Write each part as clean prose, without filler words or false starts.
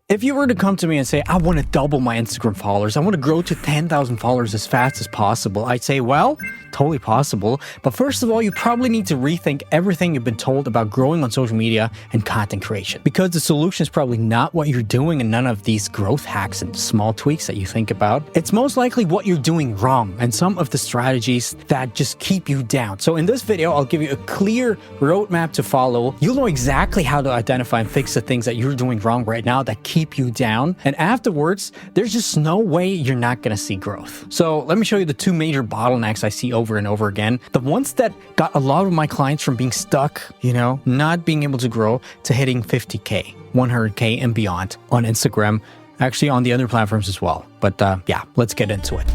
If you were to come to me and say, I want to double my Instagram followers, I want to grow to 10,000 followers as fast as possible, I'd say, well, totally possible. But first of all, you probably need to rethink everything you've been told about growing on social media and content creation. Because the solution is probably not what you're doing and none of these growth hacks and small tweaks that you think about. It's most likely what you're doing wrong and some of the strategies that just keep you down. So in this video, I'll give you a clear roadmap to follow. You'll know exactly how to identify and fix the things that you're doing wrong right now that keep you down. And afterwards, there's just no way you're not going to see growth. So let me show you the two major bottlenecks I see over and over again. The ones that got a lot of my clients from being stuck, not being able to grow to hitting 50K, 100K and beyond on Instagram, actually on the other platforms as well. But yeah, let's get into it.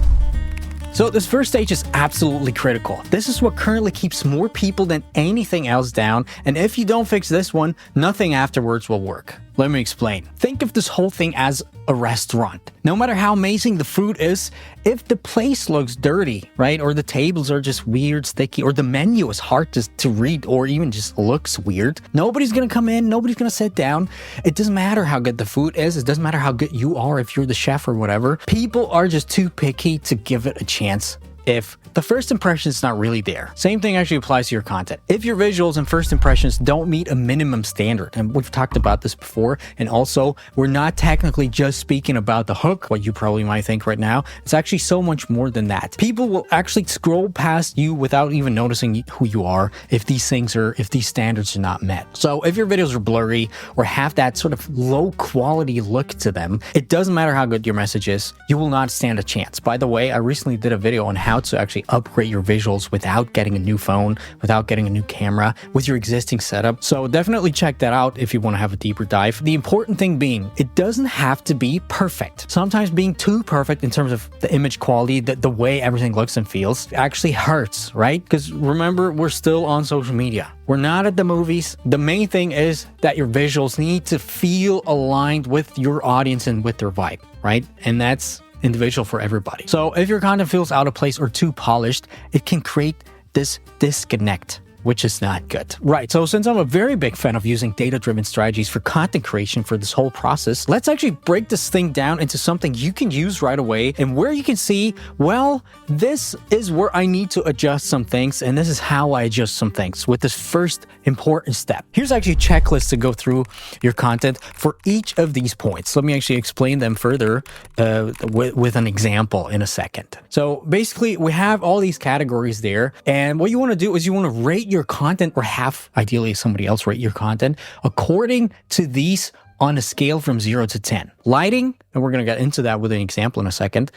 So this first stage is absolutely critical. This is what currently keeps more people than anything else down. And if you don't fix this one, nothing afterwards will work. Let me explain. Think of this whole thing as a restaurant. No matter how amazing the food is, if the place looks dirty, right? Or the tables are just weird, sticky, or the menu is hard to read, or even just looks weird, nobody's gonna come in, nobody's gonna sit down. It doesn't matter how good the food is. It doesn't matter how good you are if you're the chef or whatever. People are just too picky to give it a chance if the first impression is not really there. Same thing actually applies to your content. If your visuals and first impressions don't meet a minimum standard, and we've talked about this before, and also we're not technically just speaking about the hook, what you probably might think right now. It's actually so much more than that. People will actually scroll past you without even noticing who you are if these standards are not met. So if your videos are blurry or have that sort of low quality look to them, it doesn't matter how good your message is, you will not stand a chance. By the way, I recently did a video on how to actually upgrade your visuals without getting a new phone, without getting a new camera, with your existing setup. So definitely check that out if you want to have a deeper dive. The important thing being, it doesn't have to be perfect. Sometimes being too perfect in terms of the image quality, the way everything looks and feels, actually hurts, right? Because remember, we're still on social media. We're not at the movies. The main thing is that your visuals need to feel aligned with your audience and with their vibe, right? And that's individual for everybody. So if your content feels out of place or too polished, it can create this disconnect, which is not good. Right, so since I'm a very big fan of using data-driven strategies for content creation for this whole process, let's actually break this thing down into something you can use right away and where you can see, well, this is where I need to adjust some things and this is how I adjust some things with this first important step. Here's actually a checklist to go through your content for each of these points. Let me actually explain them further with an example in a second. So basically, we have all these categories there, and what you want to do is you want to rate your content, or have ideally somebody else rate your content according to these on a scale from 0 to 10. Lighting, and we're going to get into that with an example in a second.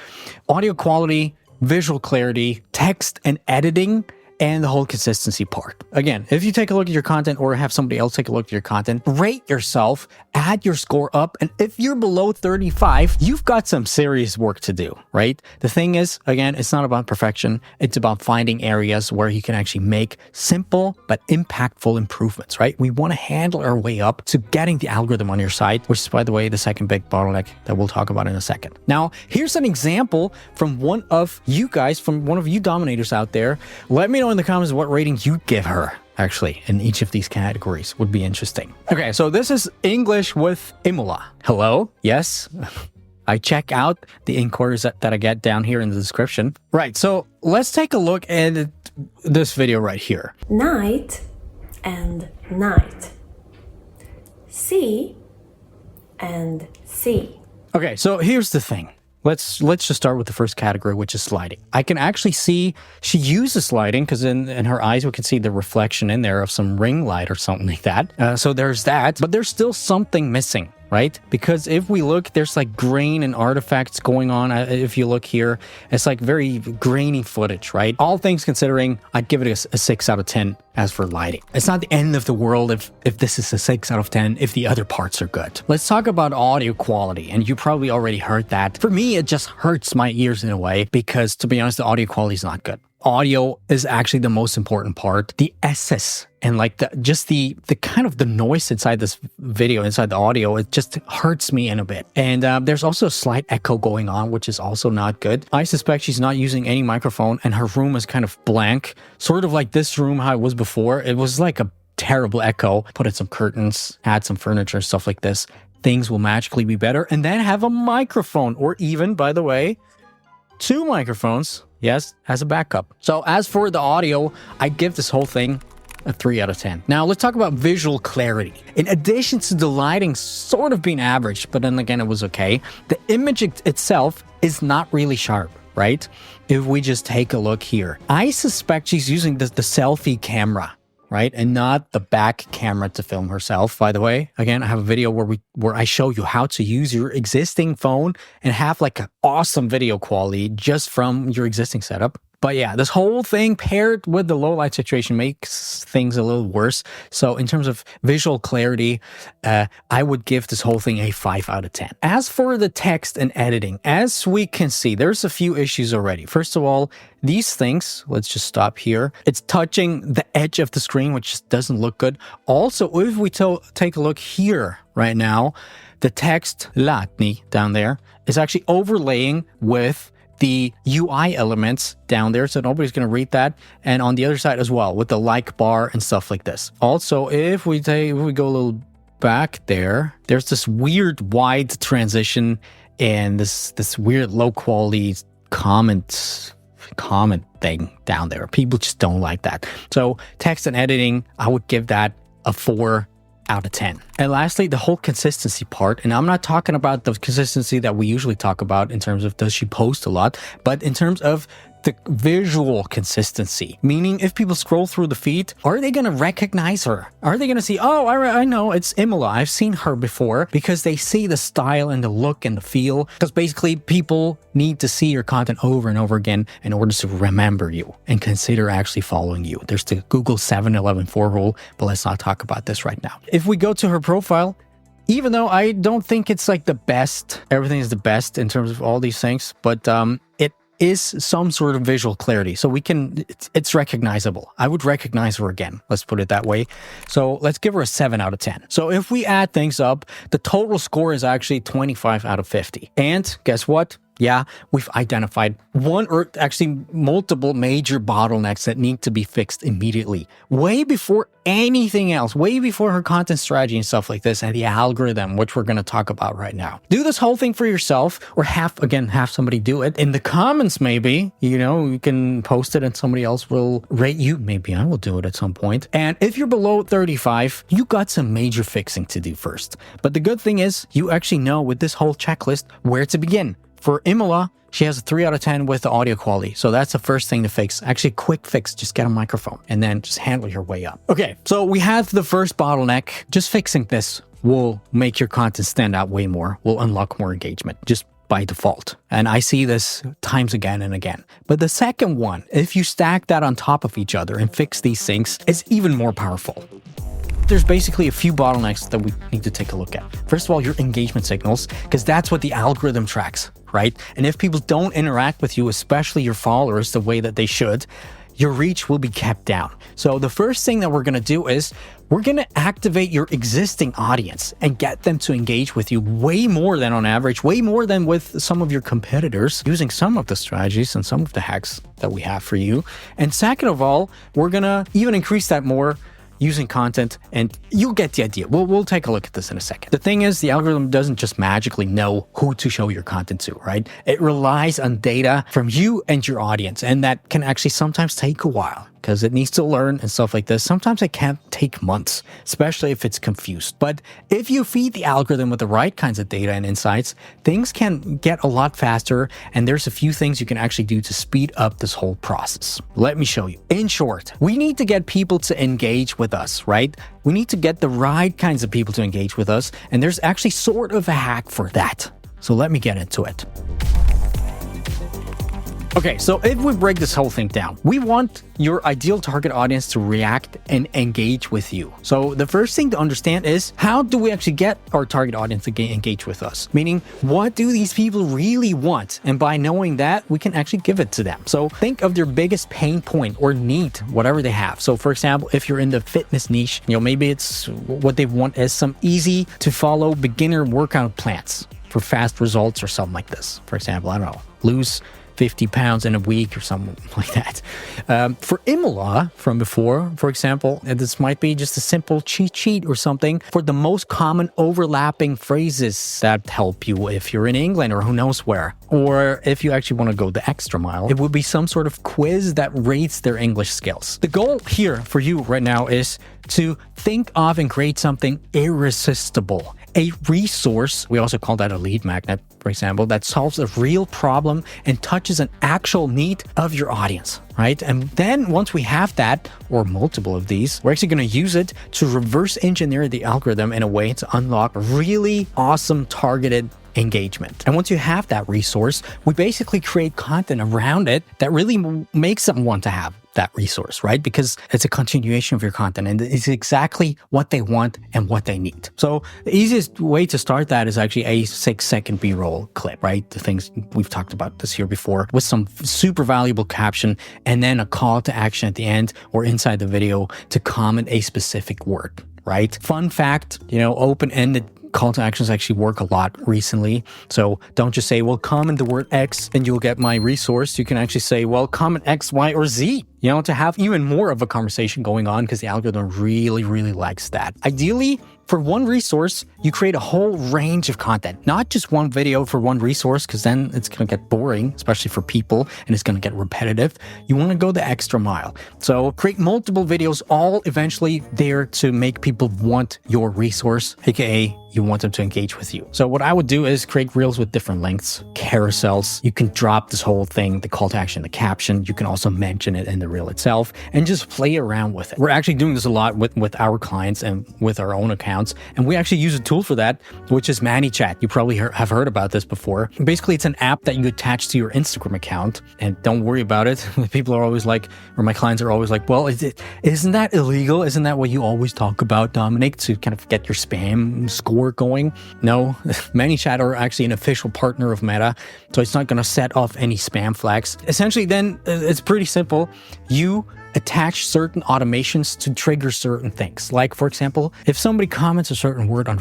Audio quality, visual clarity, text and editing, and the whole consistency part. Again, if you take a look at your content or have somebody else take a look at your content, rate yourself, add your score up, and if you're below 35, you've got some serious work to do, right? The thing is, again, it's not about perfection. It's about finding areas where you can actually make simple but impactful improvements, right? We want to handle our way up to getting the algorithm on your side, which is, by the way, the second big bottleneck that we'll talk about in a second. Now, here's an example from one of you guys, from one of you dominators out there. Let me know in the comments what rating you give her, actually, in each of these categories. Would be interesting. Okay, so this is English with Imola. Hello? Yes? I check out the inquiries that I get down here in the description. Right, so let's take a look at this video right here. Night and night. See and see. Okay, so here's the thing. Let's just start with the first category, which is lighting. I can actually see she uses lighting because in her eyes, we can see the reflection in there of some ring light or something like that. So there's that, but there's still something missing, right? Because if we look, there's like grain and artifacts going on. If you look here, it's like very grainy footage, right? All things considering, I'd give it a 6 out of 10 as for lighting. It's not the end of the world if this is a 6 out of 10, if the other parts are good. Let's talk about audio quality, and you probably already heard that. For me, it just hurts my ears in a way because, to be honest, the audio quality is not good. Audio is actually the most important part. The S's and like the kind of the noise inside this video, inside the audio, it just hurts me in a bit. And there's also a slight echo going on, which is also not good. I suspect she's not using any microphone and her room is kind of blank, sort of like this room, how it was before. It was like a terrible echo. Put in some curtains, add some furniture, stuff like this. things will magically be better. And then have a microphone, or even, by the way, 2 microphones, yes, as a backup. So as for the audio, I give this whole thing a 3 out of 10. Now let's talk about visual clarity. In addition to the lighting sort of being average, but then again, it was okay, the image itself is not really sharp, right? If we just take a look here, I suspect she's using the selfie camera, right? And not the back camera to film herself. By the way, again, I have a video where I show you how to use your existing phone and have like an awesome video quality just from your existing setup. But yeah, this whole thing paired with the low light situation makes things a little worse. So in terms of visual clarity, I would give this whole thing a 5 out of 10. As for the text and editing, as we can see, there's a few issues already. First of all, these things, let's just stop here. It's touching the edge of the screen, which just doesn't look good. Also, if we take a look here right now, the text Latni down there is actually overlaying with the UI elements down there, so nobody's going to read that. And on the other side as well, with the like bar and stuff like this. Also, if we go a little back there, there's this weird wide transition and this weird low quality comment thing down there. People just don't like that. So text and editing, I would give that a 4 out of 10. And lastly, the whole consistency part. And I'm not talking about the consistency that we usually talk about in terms of does she post a lot, but in terms of the visual consistency. Meaning, if people scroll through the feed, are they going to recognize her? Are they going to see, oh, I know it's Imola. I've seen her before, because they see the style and the look and the feel. Because basically, people need to see your content over and over again in order to remember you and consider actually following you. There's the Google 7-11-4 rule, but let's not talk about this right now. If we go to her profile, even though I don't think it's like the best, everything is the best in terms of all these things, but it is some sort of visual clarity. So it's recognizable. I would recognize her again. Let's put it that way. So let's give her a 7 out of 10. So if we add things up, the total score is actually 25 out of 50. And guess what? Yeah, we've identified one or actually multiple major bottlenecks that need to be fixed immediately, way before anything else, way before her content strategy and stuff like this, and the algorithm, which we're going to talk about right now. Do this whole thing for yourself, or have somebody do it in the comments. Maybe, you can post it and somebody else will rate you. Maybe I will do it at some point. And if you're below 35, you got some major fixing to do first. But the good thing is you actually know with this whole checklist where to begin. For Imola, she has a 3 out of 10 with the audio quality. So that's the first thing to fix. Actually, quick fix. Just get a microphone and then just handle your way up. Okay, so we have the first bottleneck. Just fixing this will make your content stand out way more, will unlock more engagement just by default. And I see this times again and again. But the second one, if you stack that on top of each other and fix these things, is even more powerful. There's basically a few bottlenecks that we need to take a look at. First of all, your engagement signals, because that's what the algorithm tracks, right? And if people don't interact with you, especially your followers, the way that they should, your reach will be kept down. So the first thing that we're going to do is we're going to activate your existing audience and get them to engage with you way more than on average, way more than with some of your competitors, using some of the strategies and some of the hacks that we have for you. And second of all, we're going to even increase that more using content, and you'll get the idea. We'll take a look at this in a second. The thing is, the algorithm doesn't just magically know who to show your content to, right? It relies on data from you and your audience, and that can actually sometimes take a while because it needs to learn and stuff like this. Sometimes it can take months, especially if it's confused. But if you feed the algorithm with the right kinds of data and insights, things can get a lot faster, and there's a few things you can actually do to speed up this whole process. Let me show you. In short, we need to get people to engage with us, right? We need to get the right kinds of people to engage with us, and there's actually sort of a hack for that. So let me get into it. Okay, so if we break this whole thing down, we want your ideal target audience to react and engage with you. So the first thing to understand is, how do we actually get our target audience to engage with us? Meaning, what do these people really want? And by knowing that, we can actually give it to them. So think of their biggest pain point or need, whatever they have. So for example, if you're in the fitness niche, maybe it's what they want is some easy to follow beginner workout plans for fast results or something like this. For example, I don't know, lose 50 pounds in a week or something like that. For Imola from before, for example, this might be just a simple cheat sheet or something for the most common overlapping phrases that help you if you're in England or who knows where. Or if you actually want to go the extra mile, it would be some sort of quiz that rates their English skills. The goal here for you right now is to think of and create something irresistible. A resource, we also call that a lead magnet, for example, that solves a real problem and touches an actual need of your audience, right? And then once we have that, or multiple of these, we're actually going to use it to reverse engineer the algorithm in a way to unlock really awesome targeted engagement. And once you have that resource, we basically create content around it that really makes them want to have that resource, right? Because it's a continuation of your content and it's exactly what they want and what they need. So the easiest way to start that is actually a 6-second B-roll clip, right? The things we've talked about this here before with some super valuable caption and then a call to action at the end or inside the video to comment a specific word, right? Fun fact, open-ended call to actions actually work a lot recently. So don't just say, well, comment the word X and you'll get my resource. You can actually say, well, comment X, Y, or Z, to have even more of a conversation going on because the algorithm really, really likes that. Ideally, for one resource, you create a whole range of content, not just one video for one resource, because then it's going to get boring, especially for people, and it's going to get repetitive. You want to go the extra mile. So create multiple videos, all eventually there to make people want your resource, aka you want them to engage with you. So what I would do is create reels with different lengths, carousels. You can drop this whole thing, the call to action, the caption. You can also mention it in the reel itself and just play around with it. We're actually doing this a lot with our clients and with our own accounts. And we actually use a tool for that, which is ManyChat. You probably have heard about this before. Basically, it's an app that you attach to your Instagram account. And don't worry about it. People are always like, or my clients are always like, well, isn't that illegal? Isn't that what you always talk about, Dominik, to kind of get your spam score going? No, ManyChat are actually an official partner of Meta, so it's not going to set off any spam flags. Essentially, then it's pretty simple. You attach certain automations to trigger certain things. Like, for example, if somebody comments a certain word on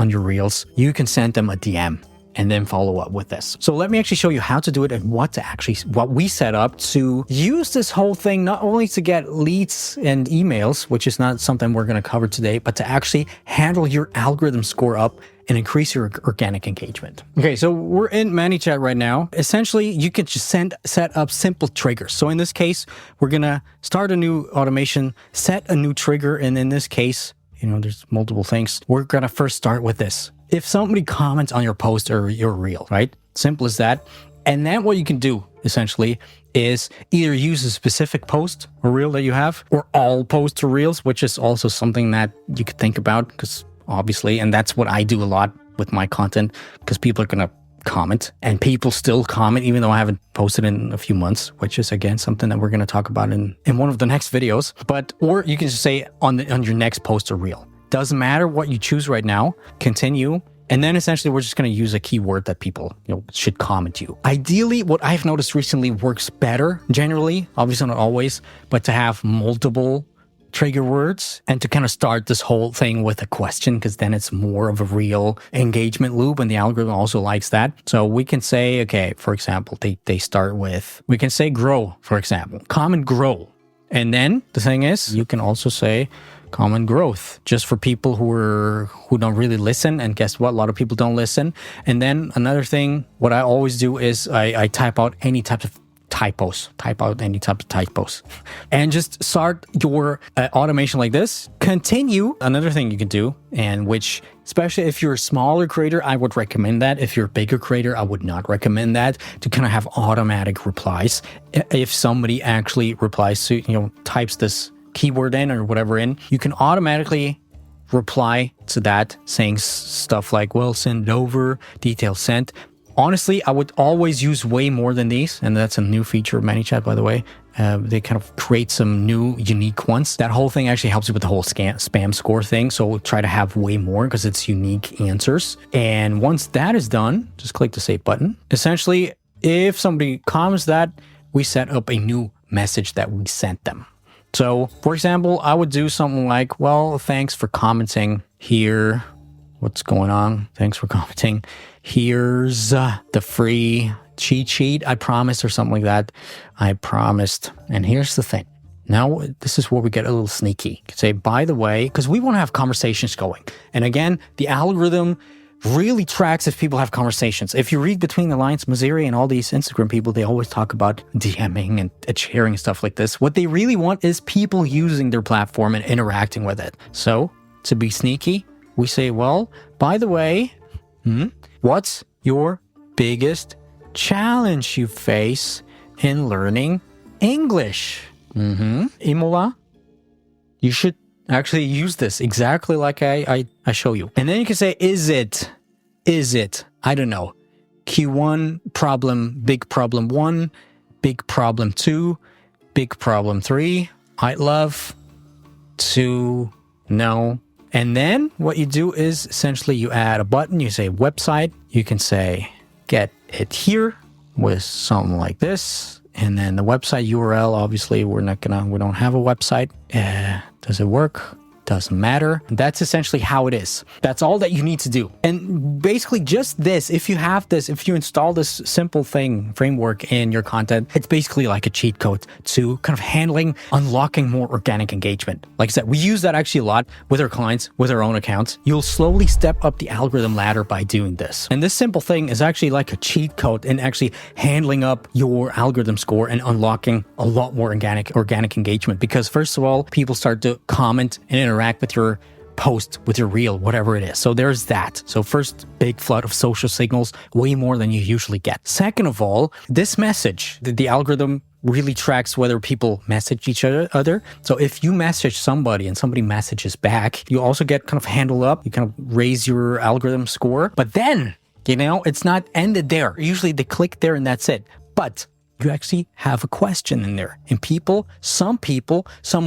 your reels, you can send them a DM and then follow up with this. So let me actually show you how to do it and what we set up to use this whole thing, not only to get leads and emails, which is not something we're going to cover today, but to actually handle your algorithm score up and increase your organic engagement. Okay, so we're in ManyChat right now. Essentially, you can just set up simple triggers. So in this case, we're gonna start a new automation, set a new trigger, and in this case, there's multiple things. We're gonna first start with this. If somebody comments on your post or your reel, right? Simple as that. And then what you can do, essentially, is either use a specific post or reel that you have, or all posts or reels, which is also something that you could think about, because obviously, and that's what I do a lot with my content, because people are going to comment, and people still comment, even though I haven't posted in a few months, which is, again, something that we're going to talk about in one of the next videos. Or you can just say on your next post or reel. Doesn't matter what you choose right now, continue. And then essentially we're just going to use a keyword that people should comment you. Ideally, what I've noticed recently works better, generally, obviously not always, but to have multiple trigger words and to kind of start this whole thing with a question, because then it's more of a real engagement loop and the algorithm also likes that. So we can say, okay, for example, they start with, we can say grow, for example, comment grow. And then the thing is, you can also say common growth, just for people who don't really listen. And guess what? A lot of people don't listen. And then another thing, what I always do is I type out any type of typos, and just start your automation like this. Continue. Another thing you can do, and which, especially if you're a smaller creator, I would recommend that. If you're a bigger creator, I would not recommend that, to kind of have automatic replies. If somebody actually replies to, types this keyword in or whatever in, you can automatically reply to that saying stuff like, well, send it over, details sent. Honestly, I would always use way more than these, and that's a new feature of ManyChat, by the way. They kind of create some new unique ones. That whole thing actually helps you with the whole spam score thing, so try to have way more because it's unique answers. And once that is done, just click the save button. Essentially, if somebody comments that, we set up a new message that we sent them. So, for example, I would do something like, well, thanks for commenting here. what's going on. Thanks for commenting. Here's the free cheat sheet, I promised, or something like that. I promised. And here's the thing. Now, this is where we get a little sneaky. You could say, by the way, because we want to have conversations going. And again, the algorithm really tracks if people have conversations. If you read between the lines, Maziri and all these Instagram people, they always talk about DMing and sharing stuff like this. What they really want is people using their platform and interacting with it. So, to be sneaky, we say, well, by the way, what's your biggest challenge you face in learning English? Imola, you should actually use this exactly like I show you. And then you can say, is it, I don't know, Q1 problem, big problem 1, big problem 2, big problem 3, I'd love to know. And then what you do is essentially you add a button, you say website, you can say get it here with something like this. And then the website URL, obviously, we don't have a website. Does it work? Doesn't matter. That's essentially how it is. That's all that you need to do. And basically just this, if you have this, if you install this simple framework in your content, it's basically like a cheat code to kind of unlocking more organic engagement. Like I said, we use that actually a lot with our clients, with our own accounts. You'll slowly step up the algorithm ladder by doing this. And this simple thing is actually like a cheat code in actually handling up your algorithm score and unlocking a lot more organic engagement. Because first of all, people start to comment and interact with your post, with your reel, whatever it is. So there's that. So first, big flood of social signals, way more than you usually get. Second of all, this message, the algorithm really tracks whether people message each other. So if you message somebody and somebody messages back, you also get kind of handled up. You kind of raise your algorithm score. But then, it's not ended there. Usually they click there and that's it. But you actually have a question in there. And some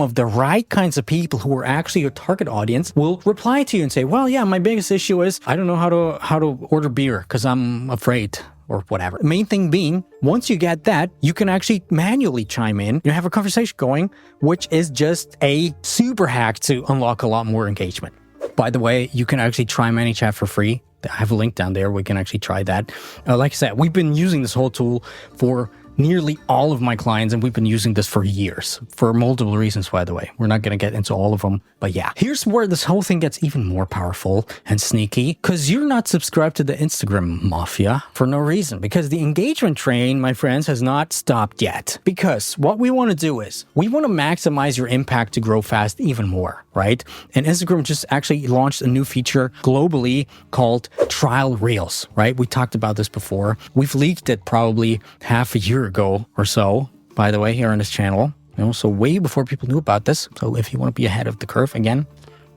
of the right kinds of people who are actually your target audience will reply to you and say, well, yeah, my biggest issue is I don't know how to order beer because I'm afraid or whatever. The main thing being, once you get that, you can actually manually chime in and have a conversation going, which is just a super hack to unlock a lot more engagement. By the way, you can actually try ManyChat for free. I have a link down there. We can actually try that. Like I said, we've been using this whole tool for nearly all of my clients, and we've been using this for years for multiple reasons, by the way. We're not going to get into all of them, but yeah. Here's where this whole thing gets even more powerful and sneaky, because you're not subscribed to the Instagram mafia for no reason, because the engagement train, my friends, has not stopped yet. Because what we want to do is we want to maximize your impact to grow fast even more, right? And Instagram just actually launched a new feature globally called Trial Reels, right? We talked about this before. We've leaked it probably half a year ago or so, by the way, here on this channel. So way before people knew about this. So if you want to be ahead of the curve, again,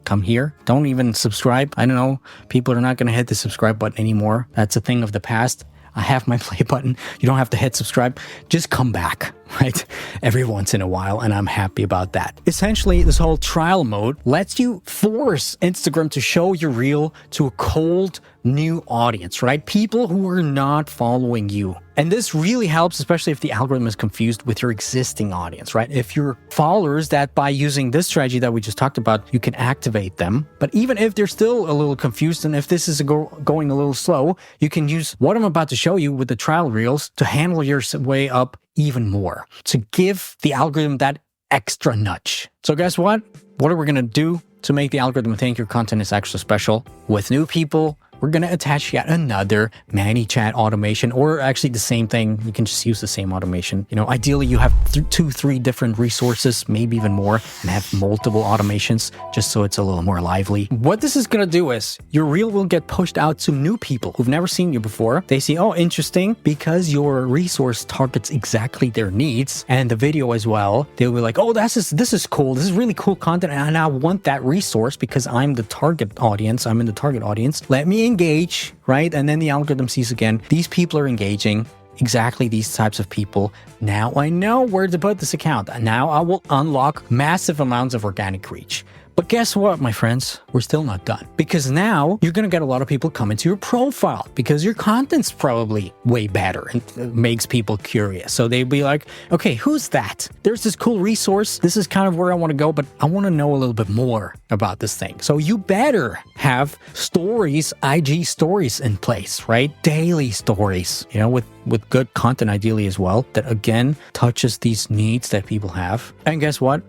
come here. Don't even subscribe. I don't know. People are not going to hit the subscribe button anymore. That's a thing of the past. I have my play button. You don't have to hit subscribe. Just come back, right? Every once in a while, and I'm happy about that. Essentially, this whole trial mode lets you force Instagram to show your reel to a cold new audience, right? People who are not following you. And this really helps, especially if the algorithm is confused with your existing audience, right? If your followers, that by using this strategy that we just talked about, you can activate them. But even if they're still a little confused, and if this is going a little slow, you can use what I'm about to show you with the trial reels to handle your way up even more, to give the algorithm that extra nudge. So guess what? What are we going to do to make the algorithm think your content is extra special? With new people, we're going to attach yet another ManyChat automation, or actually the same thing. You can just use the same automation. Ideally you have 2-3 different resources, maybe even more, and have multiple automations just so it's a little more lively. What this is going to do is your reel will get pushed out to new people who've never seen you before. They see, oh, interesting, because your resource targets exactly their needs, and the video as well. They'll be like, oh, this is cool. This is really cool content, and I want that resource because I'm the target audience. I'm in the target audience. Let me engage, right? And then the algorithm sees again, these people are engaging, exactly these types of people. Now I know where to put this account. Now I will unlock massive amounts of organic reach. But guess what, my friends? We're still not done. Because now you're going to get a lot of people coming to your profile because your content's probably way better and it makes people curious. So they'd be like, okay, who's that? There's this cool resource. This is kind of where I want to go, but I want to know a little bit more about this thing. So you better have stories, IG stories in place, right? Daily stories, with good content ideally as well, that again touches these needs that people have. And guess what?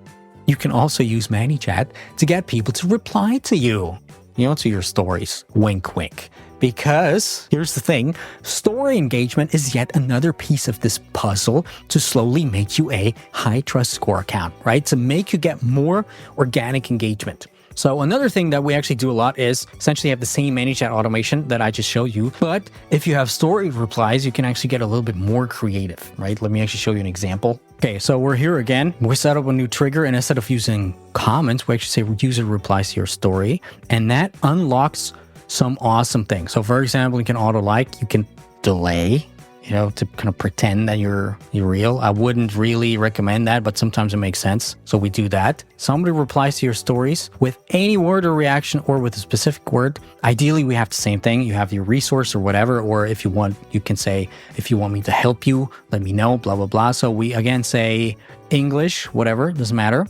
You can also use ManyChat to get people to reply to you, to your stories. Wink, wink. Because here's the thing, story engagement is yet another piece of this puzzle to slowly make you a high trust score account, right? To make you get more organic engagement. So another thing that we actually do a lot is essentially have the same ManyChat automation that I just showed you. But if you have story replies, you can actually get a little bit more creative, right? Let me actually show you an example. Okay, so we're here again. We set up a new trigger, and instead of using comments, we actually say user replies to your story. And that unlocks some awesome things. So for example, you can auto like, you can delay, to kind of pretend that you're real. I wouldn't really recommend that, but sometimes it makes sense. So we do that. Somebody replies to your stories with any word or reaction or with a specific word. Ideally, we have the same thing. You have your resource or whatever, or if you want, you can say, if you want me to help you, let me know, blah, blah, blah. So we again say English, whatever, doesn't matter.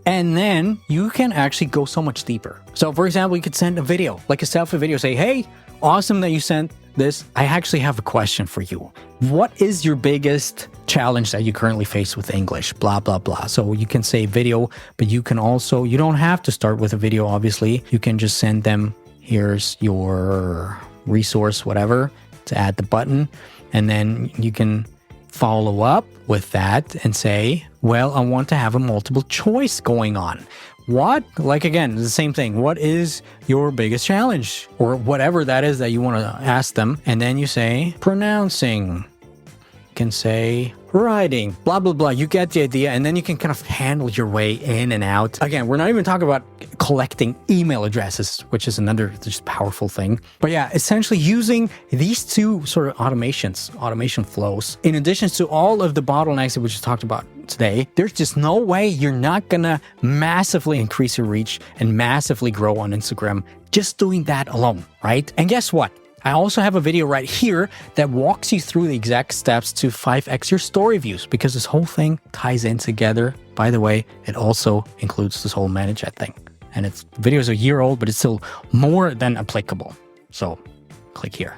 And then you can actually go so much deeper. So for example, you could send a video, like a selfie video, say, hey, awesome that you sent this. I actually have a question for you. What is your biggest challenge that you currently face with English? Blah, blah, blah. So you can say video, but you can also, you don't have to start with a video, obviously. You can just send them, here's your resource, whatever, to add the button. And then you can follow up with that and say, well, I want to have a multiple choice going on. What? Like, again, the same thing. What is your biggest challenge? Or whatever that is that you want to ask them. And then you say pronouncing. You can say writing, blah, blah, blah. You get the idea. And then you can kind of handle your way in and out. Again, we're not even talking about collecting email addresses, which is another just powerful thing. But yeah, essentially using these two sort of automation flows, in addition to all of the bottlenecks that we just talked about today, there's just no way you're not gonna massively increase your reach and massively grow on Instagram just doing that alone, right? And guess what? I also have a video right here that walks you through the exact steps to 5x your story views, because this whole thing ties in together. By the way, it also includes this whole ManyChat thing. And the video is a year old, but it's still more than applicable. So click here.